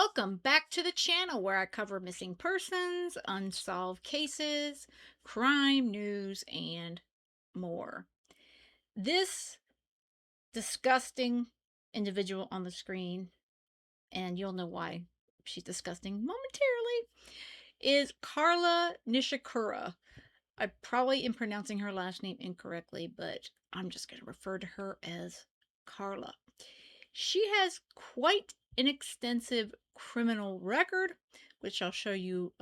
welcome back to the channel where I cover missing persons, unsolved cases, crime news, and more. This disgusting individual on the screen, and you'll know why she's disgusting momentarily, is Carla Nishikura. I probably am pronouncing her last name incorrectly, but I'm just going to refer to her as Carla. She has quite an extensive criminal record, which I'll show you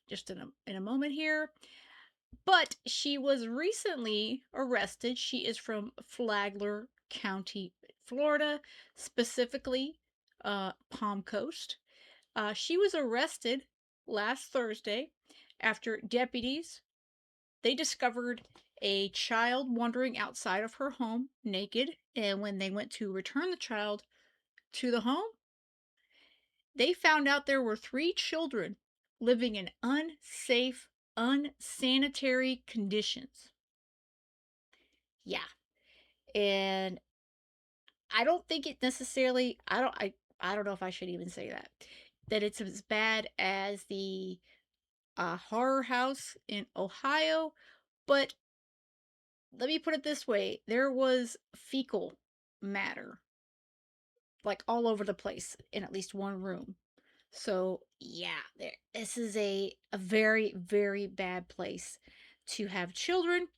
just in a moment here. But she was recently arrested. She is from Flagler County, Florida, specifically Palm Coast. She was arrested last Thursday after deputies they discovered a child wandering outside of her home naked, and when they went to return the child to the home, they found out there were three children living in unsafe, unsanitary conditions. Yeah. And I don't think it necessarily I don't know if I should even say that it's as bad as the horror house in Ohio, but let me put it this way, there was fecal matter like all over the place in at least one room. So yeah, this is a very, very bad place to have children.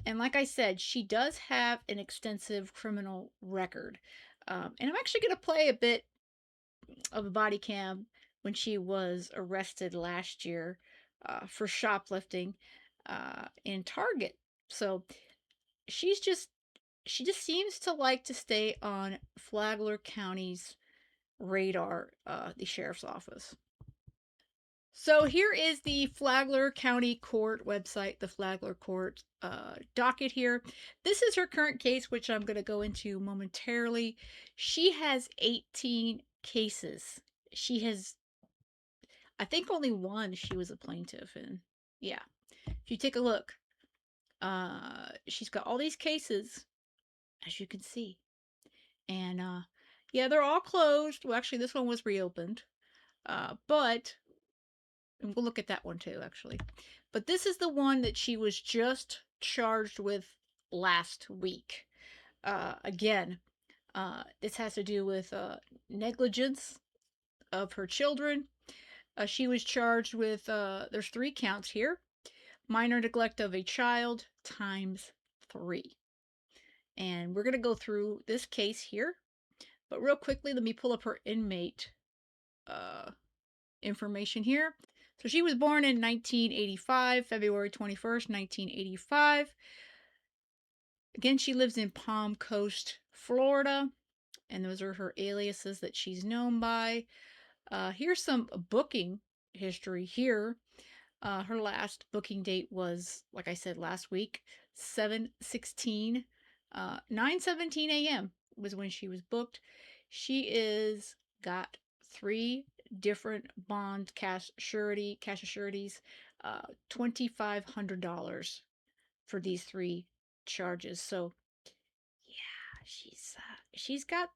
And like I said, she does have an extensive criminal record. And I'm actually going to play a bit of a body cam when she was arrested last year for shoplifting in Target. So she's just she just seems to like to stay on Flagler County's radar, the sheriff's office. So here is the Flagler County Court website, the Flagler Court docket here. This is her current case, which I'm going to go into momentarily. She has 18 cases. She has, I think, only one she was a plaintiff in. Yeah. If you take a look, she's got all these cases, as you can see. And yeah, they're all closed. Well, actually, this one was reopened. But and we'll look at that one too, actually. But this is the one that she was just charged with last week. Again, this has to do with negligence of her children. She was charged with, there's 3 counts here, minor neglect of a child times 3. And we're going to go through this case here. But real quickly, let me pull up her inmate information here. So she was born in 1985, February 21st, 1985. Again, she lives in Palm Coast, Florida, and those are her aliases that she's known by. Here's some booking history here. Her last booking date was, like I said, last week, 7/16, 9:17 a.m. was when she was booked. She is got 3 different bond cash assurities, $2,500 for these 3 charges. So yeah, she's got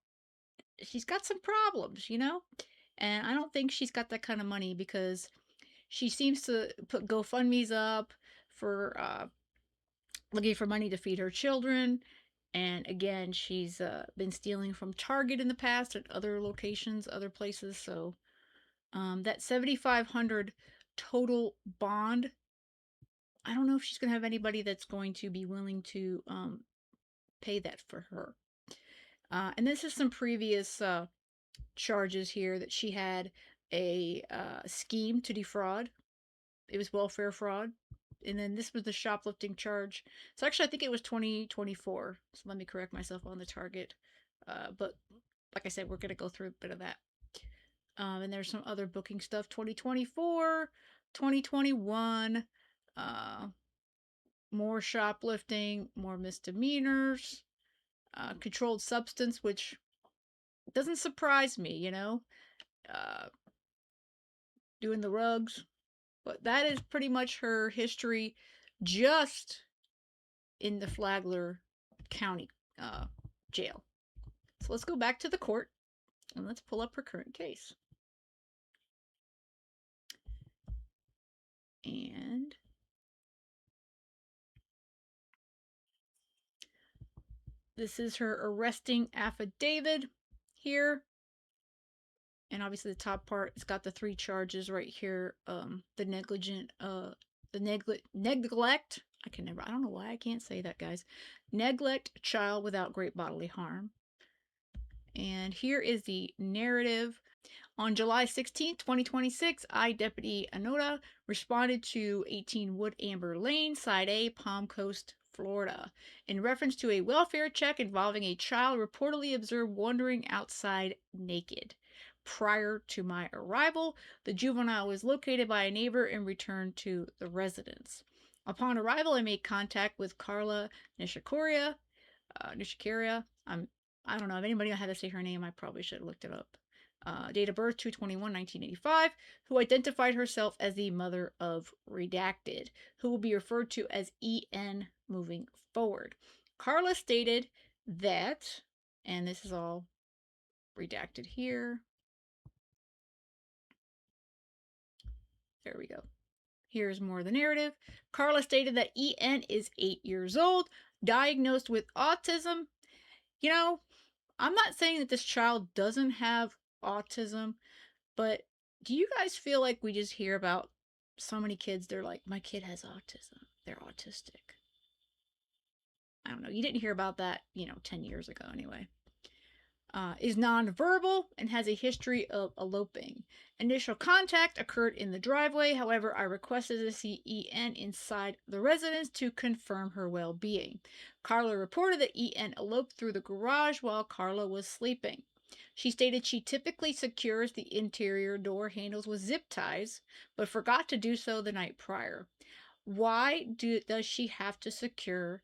some problems, and I don't think she's got that kind of money because she seems to put GoFundMe's up for looking for money to feed her children. And again, she's been stealing from Target in the past at other locations, other places. So that 7,500 total bond, I don't know if she's going to have anybody that's going to be willing to pay that for her. And this is some previous charges here that she had a scheme to defraud. It was welfare fraud. And then this was the shoplifting charge. So actually, I think it was 2024. So let me correct myself on the target. But like I said, we're going to go through a bit of that. And there's some other booking stuff 2024, 2021, more shoplifting, more misdemeanors, controlled substance, which doesn't surprise me, doing the rugs. But that is pretty much her history just in the Flagler County jail. So let's go back to the court and let's pull up her current case. And this is her arresting affidavit here. And obviously the top part, it's got the 3 charges right here. The neglect. I don't know why I can't say that, guys. Neglect child without great bodily harm. And here is the narrative. On July 16, 2026, I, Deputy Anoda, responded to 18 Wood Amber Lane, Side A, Palm Coast, Florida, in reference to a welfare check involving a child reportedly observed wandering outside naked. Prior to my arrival, the juvenile was located by a neighbor and returned to the residence. Upon arrival, I made contact with Carla Nishikura. I don't know if anybody knows how to say her name. I probably should have looked it up. Date of birth 2/21/1985, who identified herself as the mother of Redacted, who will be referred to as EN moving forward. Carla stated that, and this is all redacted here. There we go. Here's more of the narrative. Carla stated that EN is 8 years old, diagnosed with autism. You know, I'm not saying that this child doesn't have autism, but do you guys feel like we just hear about so many kids? They're like, my kid has autism. They're autistic. I don't know. You didn't hear about that, 10 years ago anyway. Is nonverbal and has a history of eloping. Initial contact occurred in the driveway. However, I requested to see EN inside the residence to confirm her well being. Carla reported that EN eloped through the garage while Carla was sleeping. She stated she typically secures the interior door handles with zip ties, but forgot to do so the night prior. Why does she have to secure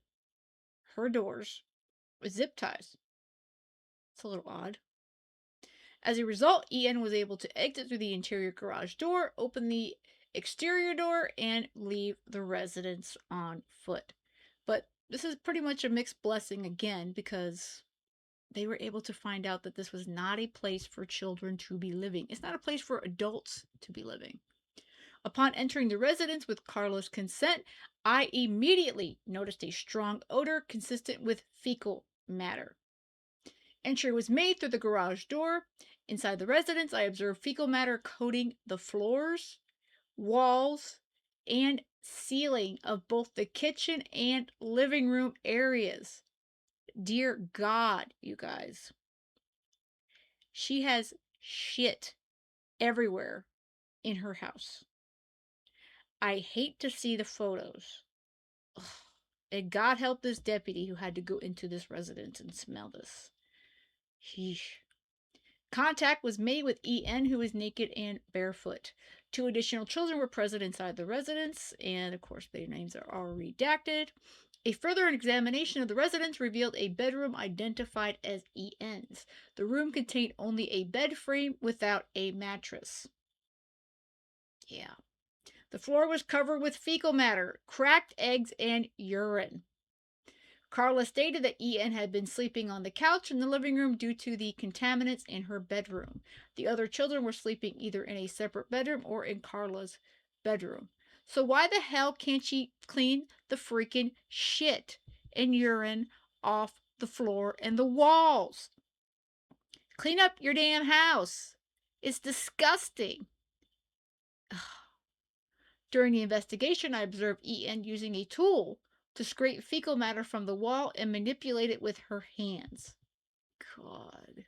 her doors with zip ties? It's a little odd. As a result, EN was able to exit through the interior garage door, open the exterior door, and leave the residence on foot. But this is pretty much a mixed blessing again, because they were able to find out that this was not a place for children to be living. It's not a place for adults to be living. Upon entering the residence with Carla's consent, I immediately noticed a strong odor consistent with fecal matter. Entry was made through the garage door. Inside the residence, I observed fecal matter coating the floors, walls, and ceiling of both the kitchen and living room areas. Dear God, you guys. She has shit everywhere in her house. I hate to see the photos. Ugh. And God help this deputy who had to go into this residence and smell this. Sheesh. Contact was made with EN, who was naked and barefoot. 2 additional children were present inside the residence, and of course, their names are all redacted. A further examination of the residence revealed a bedroom identified as EN's. The room contained only a bed frame without a mattress. Yeah. The floor was covered with fecal matter, cracked eggs, and urine. Carla stated that EN had been sleeping on the couch in the living room due to the contaminants in her bedroom. The other children were sleeping either in a separate bedroom or in Carla's bedroom. So why the hell can't she clean the freaking shit and urine off the floor and the walls? Clean up your damn house. It's disgusting. During the investigation, I observed EN using a tool to scrape fecal matter from the wall and manipulate it with her hands. God.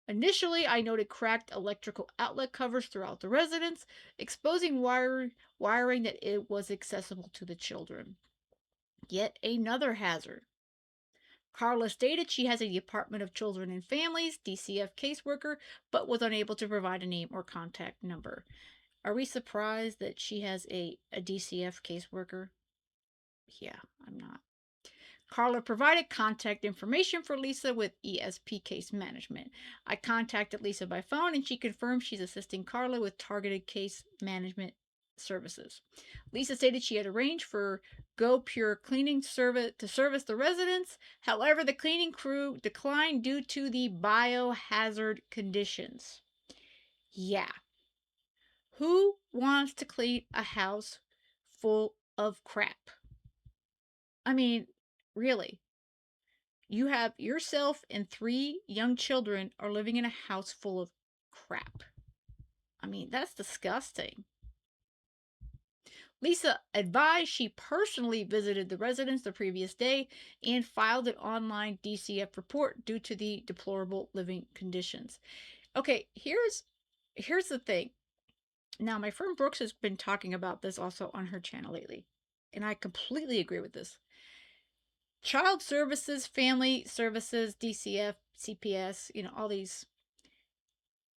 Initially, I noted cracked electrical outlet covers throughout the residence, exposing wiring that it was accessible to the children. Yet another hazard. Carla stated she has a Department of Children and Families, DCF caseworker, but was unable to provide a name or contact number. Are we surprised that she has a DCF caseworker? Yeah, I'm not. Carla provided contact information for Lisa with ESP Case Management. I contacted Lisa by phone and she confirmed she's assisting Carla with targeted case management services. Lisa stated she had arranged for Go Pure Cleaning service to service the residents. However, the cleaning crew declined due to the biohazard conditions. Yeah. Who wants to clean a house full of crap? I mean, really. You have yourself and 3 young children are living in a house full of crap. I mean, that's disgusting. Lisa advised she personally visited the residence the previous day and filed an online DCF report due to the deplorable living conditions. Okay, here's the thing. Now, my friend Brooks has been talking about this also on her channel lately, and I completely agree with this. Child services, family services, DCF, CPS, all these,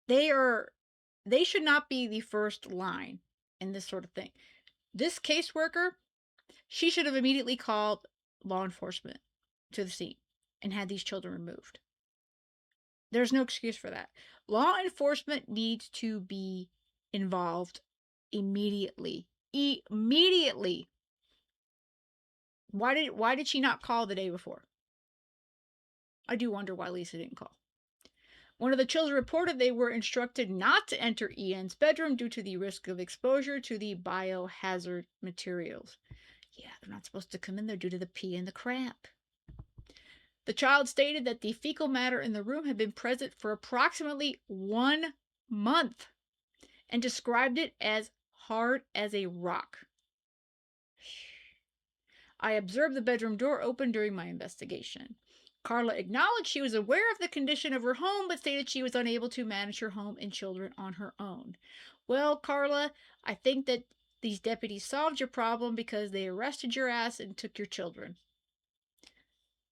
they should not be the first line in this sort of thing. This caseworker, she should have immediately called law enforcement to the scene and had these children removed. There's no excuse for that. Law enforcement needs to be involved immediately. Immediately. Why did she not call the day before? I do wonder why Lisa didn't call. One of the children reported they were instructed not to enter Ian's bedroom due to the risk of exposure to the biohazard materials. Yeah, they're not supposed to come in there due to the pee and the crap. The child stated that the fecal matter in the room had been present for approximately 1 month and described it as hard as a rock. I observed the bedroom door open during my investigation. Carla acknowledged she was aware of the condition of her home, but stated she was unable to manage her home and children on her own. Well, Carla, I think that these deputies solved your problem because they arrested your ass and took your children.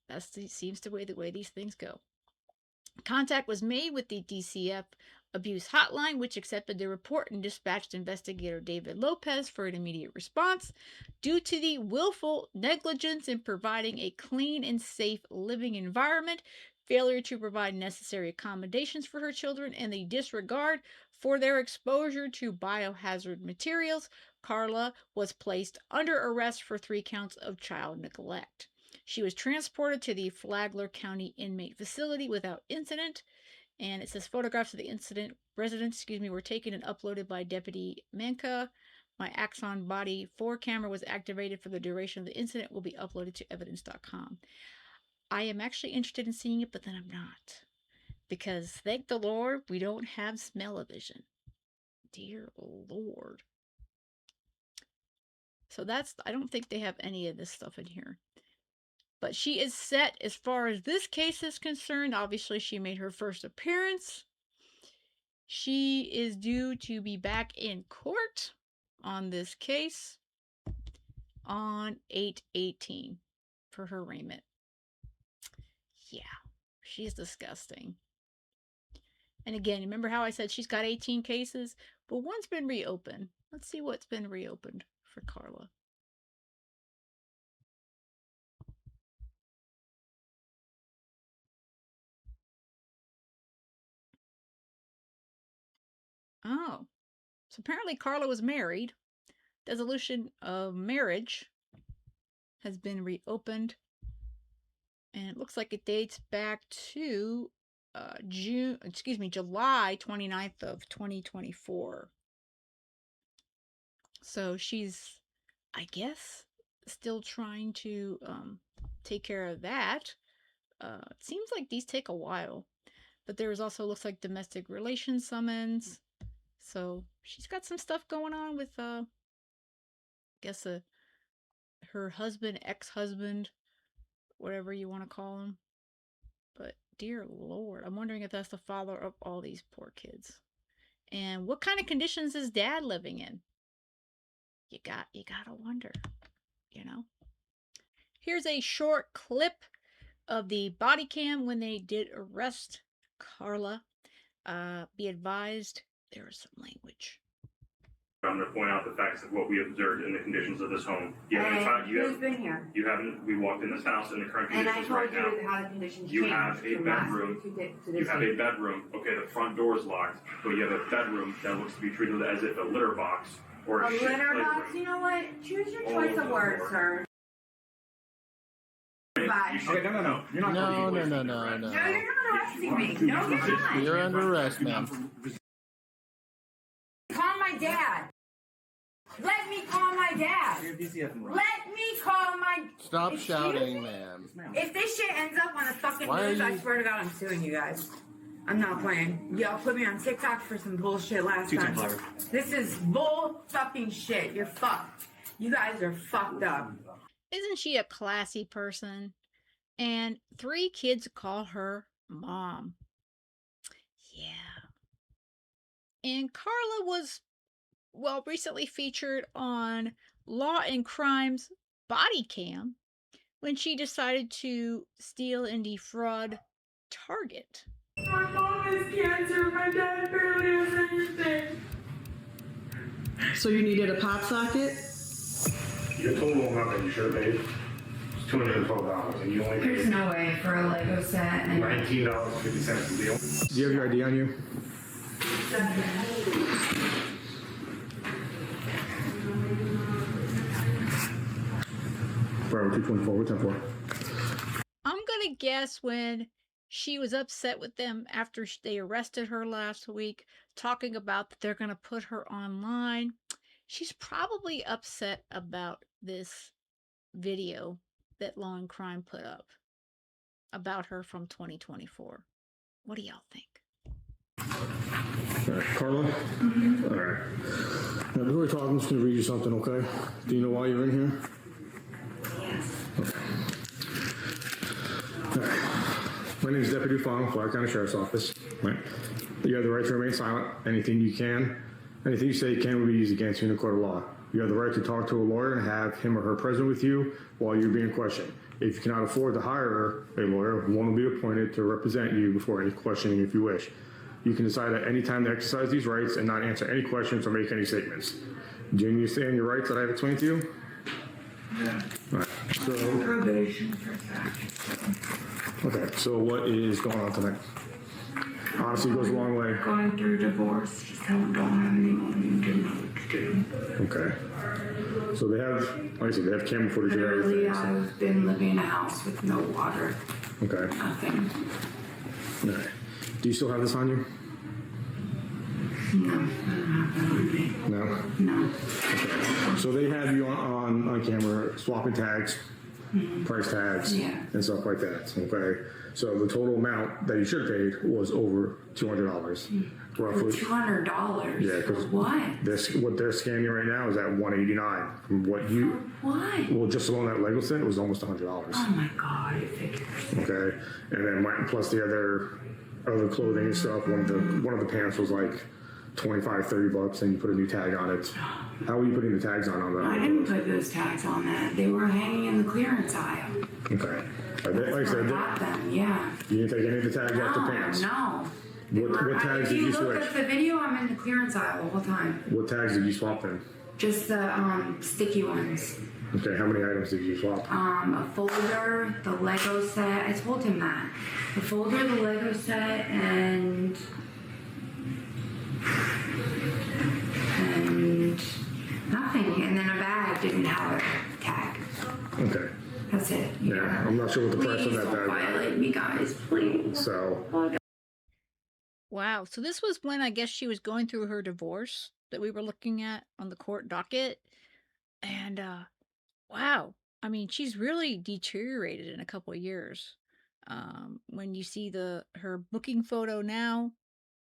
That seems the way these things go. Contact was made with the DCF abuse hotline, which accepted the report and dispatched investigator David Lopez for an immediate response. Due to the willful negligence in providing a clean and safe living environment, failure to provide necessary accommodations for her children, and the disregard for their exposure to biohazard materials, Carla was placed under arrest for 3 counts of child neglect. She was transported to the Flagler County Inmate Facility without incident, and it says photographs of the incident residents, were taken and uploaded by Deputy Manka. My Axon Body 4 camera was activated for the duration of the incident. Will be uploaded to evidence.com. I am actually interested in seeing it, but then I'm not, because thank the Lord we don't have smell-o-vision. Dear Lord. So I don't think they have any of this stuff in here. But she is set as far as this case is concerned. Obviously, she made her first appearance. She is due to be back in court on this case on 8/18 for her arraignment. Yeah, she's disgusting. And again, remember how I said she's got 18 cases? But one's been reopened. Let's see what's been reopened for Carla. Oh, so apparently Carla was married. Dissolution of marriage has been reopened, and it looks like it dates back to July 29th of 2024. So she's, I guess, still trying to take care of that. It seems like these take a while, but there is also, looks like, domestic relations summons. So she's got some stuff going on with, I guess, her husband, ex-husband, whatever you want to call him. But dear Lord, I'm wondering if that's the father of all these poor kids. And what kind of conditions is dad living in? You gotta wonder, Here's a short clip of the body cam when they did arrest Carla. Be advised, there is some language. I'm going to point out the facts of what we observed in the conditions of this home. Who's been here? You haven't. We walked in this house in the current conditions right now. And I told you how the conditions You changed have a from bedroom. last week to You this have week. a bedroom. Okay, the front door is locked, but you have a bedroom that looks to be treated as if a litter box or A shit litter playroom. box? You know what? Choose your All choice over of the words, floor. sir. Bye. Okay, no. You're not No. No, you're not arresting me. No, you're not. You're under arrest, ma'am. Calm my my dad. Let me call my dad. Let me call my... Stop shouting, ma'am. If this shit ends up on the fucking Why are news, I you- swear to God, I'm suing you guys. I'm not playing. Y'all put me on TikTok for some bullshit last time. This is bull fucking shit. You're fucked. You guys are fucked up. Isn't she a classy person? And 3 kids call her mom. Yeah. And Carla was, well, recently featured on Law and Crime's body cam when she decided to steal and defraud Target. My mom has cancer. My dad barely has anything. So you needed a pop socket? Your total amount that you should have paid is $212, and you only There's paid no way for a Lego set and... $19.50 a deal. Do you have your ID on you? Bravo 224, what's that for? I'm going to guess when she was upset with them after they arrested her last week, talking about that they're going to put her online. She's probably upset about this video that Law and Crime put up about her from 2024. What do y'all think? All right, Carla? All right. Now, before we talk, I'm just going to read you something, okay? Do you know why you're in here? Yes. All right. My name is Deputy Flagler, Flagler County Sheriff's Office. Right. You have the right to remain silent. Anything you say can be used against you in a court of law. You have the right to talk to a lawyer and have him or her present with you while you're being questioned. If you cannot afford to hire a lawyer, one will be appointed to represent you before any questioning if you wish. You can decide at any time to exercise these rights and not answer any questions or make any statements. Do you understand your rights that I have explained to you? Yeah. All right. So, Probation for that. okay, so what is going on tonight? Honestly, it goes a long way. Going through divorce. Just don't have any money and didn't know what to do. Okay. So they have, like I said, they have camera footage of Literally, everything. So- I've been living in a house with no water. Okay. Nothing. All right. Do you still have this on you? No. I don't have that on me. No? No. Okay. So they have you on camera swapping tags, price tags, Yeah. and stuff like that. Okay. So the total amount that you should have paid was over $200, For roughly. $200. Yeah, For 'cause what? What they're scanning right now is at $189. From what you, What? well, just alone that Lego set, it was almost $100. Oh my God, it figures. Okay, and then plus the other clothing and stuff. One of the pants was like $25-$30, and you put a new tag on it. How were you putting the tags on that? I didn't put those tags on that. They were hanging in the clearance aisle. Okay. Like I I said, got them, yeah. you didn't take any of the tags off the No, pants. no. What tags If did you you look switch? at the video, I'm in the clearance aisle the whole time. What tags did you swap then? Just the sticky ones. Okay, how many items did you swap? A folder, the Lego set. I told him that. The folder, the Lego set, and nothing. And then a bag didn't have a tag. Okay. That's it. Yeah, I'm not sure what the price Please of that don't bag violate me, guys. Please. was. So, Wow. So this was when I guess she was going through her divorce that we were looking at on the court docket. And wow. I mean, she's really deteriorated in a couple of years. When you see her booking photo now,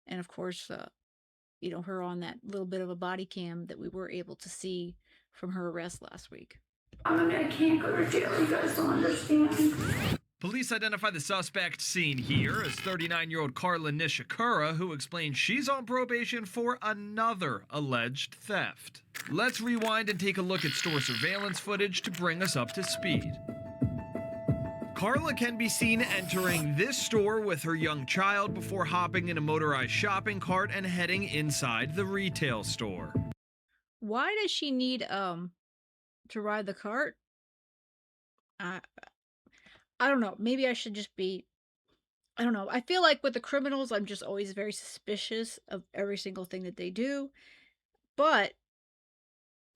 and of course, her on that little bit of a body cam that we were able to see from her arrest last week. I can't go to jail. You guys don't understand. Police identify the suspect seen here as 39-year-old Carla Nishikura, who explains she's on probation for another alleged theft. Let's rewind and take a look at store surveillance footage to bring us up to speed. Carla can be seen entering this store with her young child before hopping in a motorized shopping cart and heading inside the retail store. Why does she need to ride the cart? I don't know. Maybe I should just be, I don't know. I feel like with the criminals, I'm just always very suspicious of every single thing that they do. But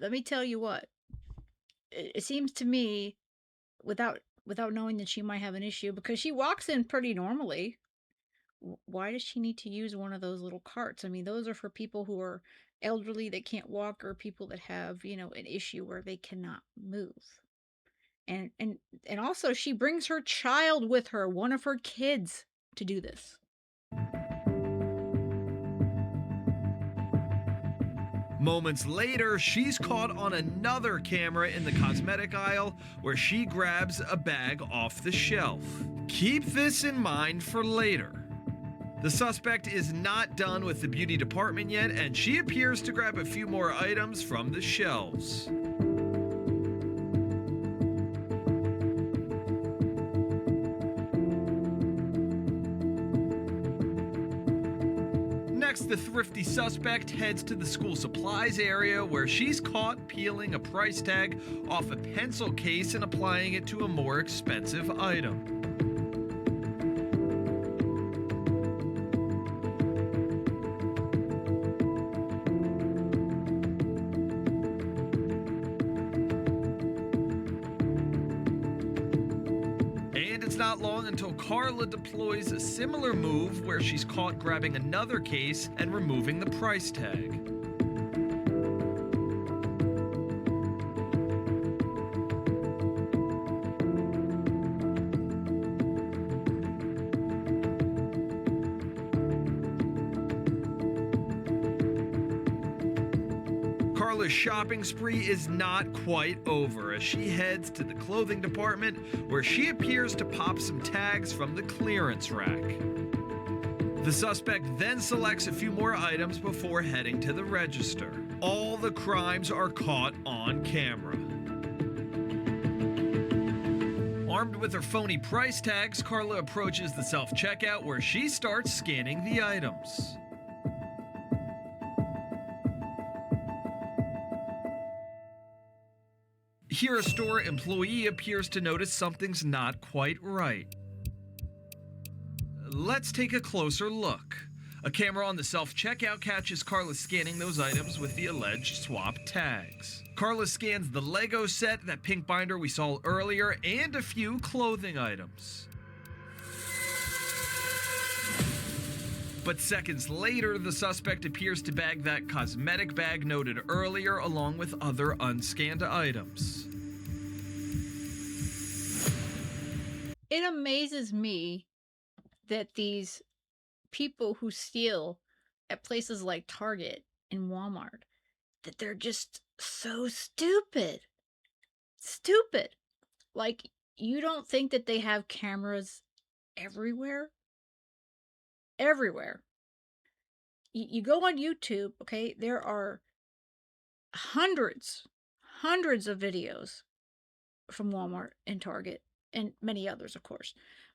let me tell you what, it seems to me, without knowing that she might have an issue, because she walks in pretty normally. Why does she need to use one of those little carts? I mean, those are for people who are elderly that can't walk or people that have, an issue where they cannot move. And also she brings her child with her, one of her kids, to do this. Moments later, she's caught on another camera in the cosmetic aisle where she grabs a bag off the shelf. Keep this in mind for later. The suspect is not done with the beauty department yet, and she appears to grab a few more items from the shelves. Next, the thrifty suspect heads to the school supplies area where she's caught peeling a price tag off a pencil case and applying it to a more expensive item. And it's not long until Carla deploys a similar move where she's caught grabbing another case and removing the price tag. Carla's shopping spree is not quite over as she heads to the clothing department where she appears to pop some tags from the clearance rack. The suspect then selects a few more items before heading to the register. All the crimes are caught on camera. Armed with her phony price tags, Carla approaches the self-checkout where she starts scanning the items. Here, a store employee appears to notice something's not quite right. Let's take a closer look. A camera on the self-checkout catches Carla scanning those items with the alleged swap tags. Carla scans the Lego set, that pink binder we saw earlier, and a few clothing items. But seconds later, the suspect appears to bag that cosmetic bag noted earlier along with other unscanned items. It amazes me that these people who steal at places like Target and Walmart, that they're just so stupid. Stupid. Like, you don't think that they have cameras everywhere? Everywhere. You go on YouTube, okay? There are hundreds of videos from Walmart and Target and many others, of course.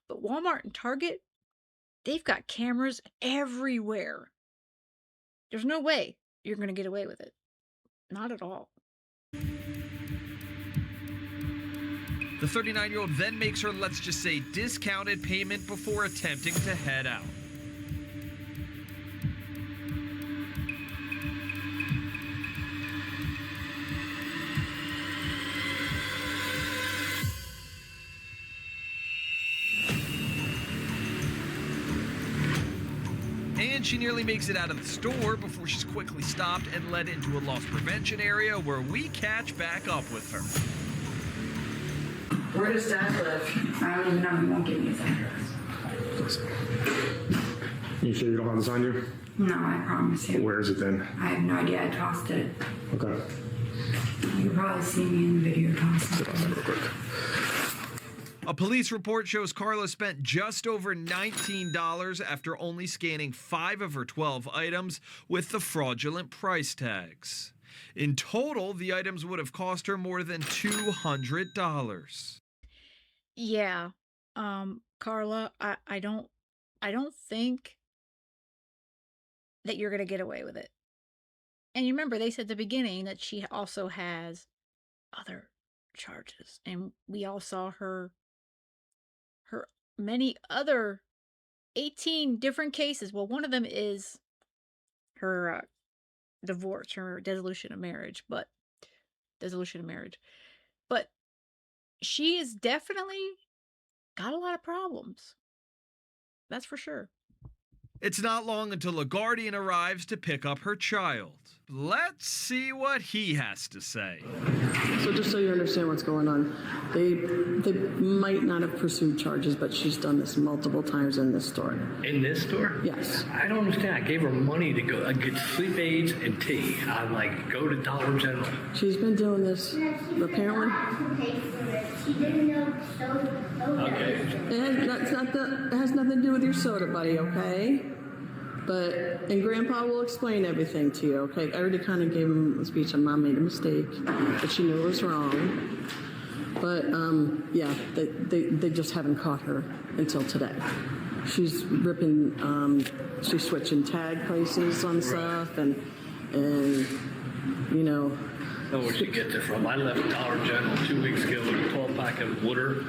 But Walmart and Target, they've got cameras everywhere. There's no way you're going to get away with it. Not at all. The 39-year-old then makes her, let's just say, discounted payment before attempting to head out. And she nearly makes it out of the store before she's quickly stopped and led into a loss prevention area where we catch back up with her. Where does Dad live? I don't even know. He won't give me his address. You sure you don't have this on you? No, I promise you. Where is it then? I have no idea. I tossed it. Okay. You can probably see me in the video tossing. Sit on that real quick. A police report shows Carla spent just over $19 after only scanning 5 of her 12 items with the fraudulent price tags. In total, the items would have cost her more than $200. Yeah. Carla, I don't think that you're going to get away with it. And you remember they said at the beginning that she also has other charges, and we all saw her many other 18 different cases. Well, one of them is her divorce, her dissolution of marriage, but she is definitely got a lot of problems. That's for sure. It's not long until a guardian arrives to pick up her child. Let's see what he has to say. So just so you understand what's going on, they might not have pursued charges, but she's done this multiple times in this store. In this store? Yes. I don't understand. I gave her money to go get sleep aids and tea. I'm like, go to Dollar General. She's been doing this, apparently. She didn't know soda. Okay. It has nothing to do with your soda, buddy, okay? And Grandpa will explain everything to you, okay? I already kind of gave him a speech on Mom made a mistake, but she knew it was wrong. But, yeah, they just haven't caught her until today. She's ripping, she's switching tag places on stuff and you know. I don't know where she gets it from. I left Dollar General 2 weeks ago with a 12-pack of water.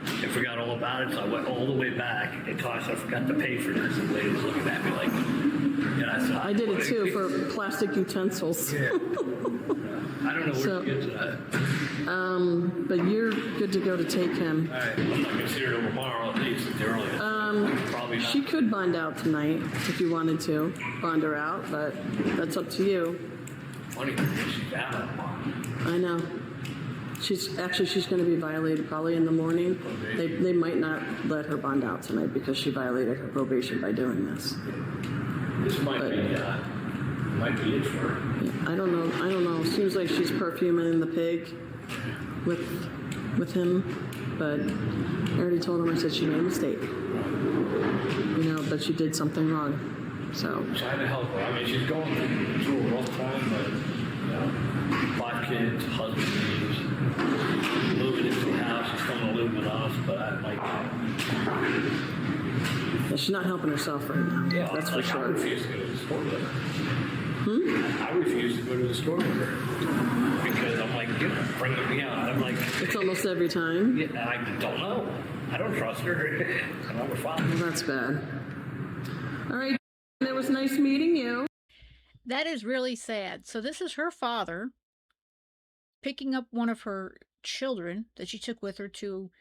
I forgot all about it, so I went all the way back until I forgot to pay for this. And the lady was looking at me like, yeah, I did it too for plastic utensils. Yeah. I don't know where she gets that. But you're good to go to take him. All right, I'm not going to see her till tomorrow at least. It's early. Probably not. She could bond out tonight if you wanted to bond her out, but that's up to you. Funny, she's out of the bond. I know. She's going to be violated probably in the morning. They might not let her bond out tonight because she violated her probation by doing this. This might be it for her. Yeah, I don't know. Seems like she's perfuming the pig with him, but I already told him. I said she made a mistake. You know, but she did something wrong. So Trying to help her. I mean, she's going through a rough time, but you know, 5 kids, husband leaves, moving into a house. She's coming to live with us, but I like. yeah, she's not helping herself right now. Yeah, that's for like, sure. I refuse to go to the store with her. I refuse to go to the store with her because I'm like, you know, bringing me out. I'm like, It's almost every time. yeah, I don't know. I don't trust her. I'm a father. Well, that's bad. All right. It was nice meeting you. That is really sad. So this is her father picking up one of her children that she took with her to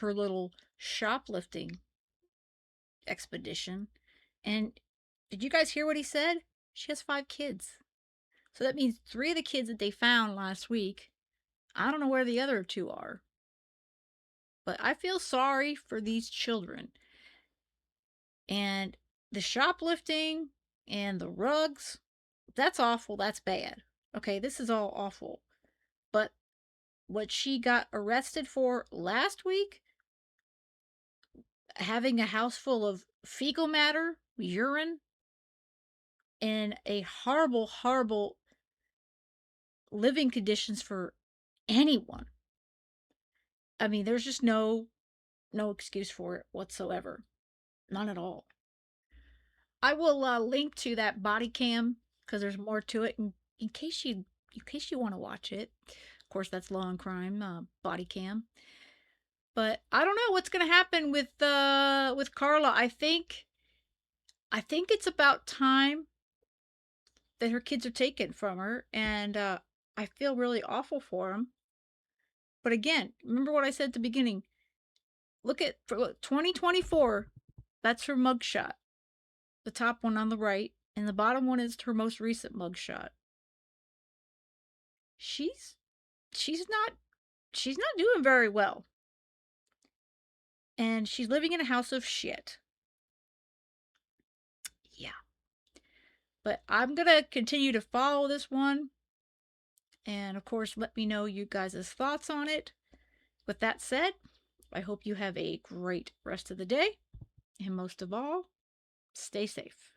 her little shoplifting expedition. And did you guys hear what he said? She has 5 kids. So that means 3 of the kids that they found last week, I don't know where the other 2 are. But I feel sorry for these children. And the shoplifting and the rugs, that's awful. That's bad. Okay, this is all awful. But what she got arrested for last week, having a house full of fecal matter, urine, and a horrible, horrible living conditions for anyone. I mean, there's just no excuse for it whatsoever. None at all. I will link to that body cam because there's more to it in case you want to watch it. Of course, that's Law and Crime body cam. But I don't know what's going to happen with Carla. I think it's about time that her kids are taken from her, and I feel really awful for them. But again, remember what I said at the beginning. Look at 2024. That's her mugshot. The top one on the right, and the bottom one is her most recent mugshot. She's not doing very well. And she's living in a house of shit. Yeah. But I'm going to continue to follow this one. And of course, let me know you guys' thoughts on it. With that said, I hope you have a great rest of the day. And most of all, stay safe.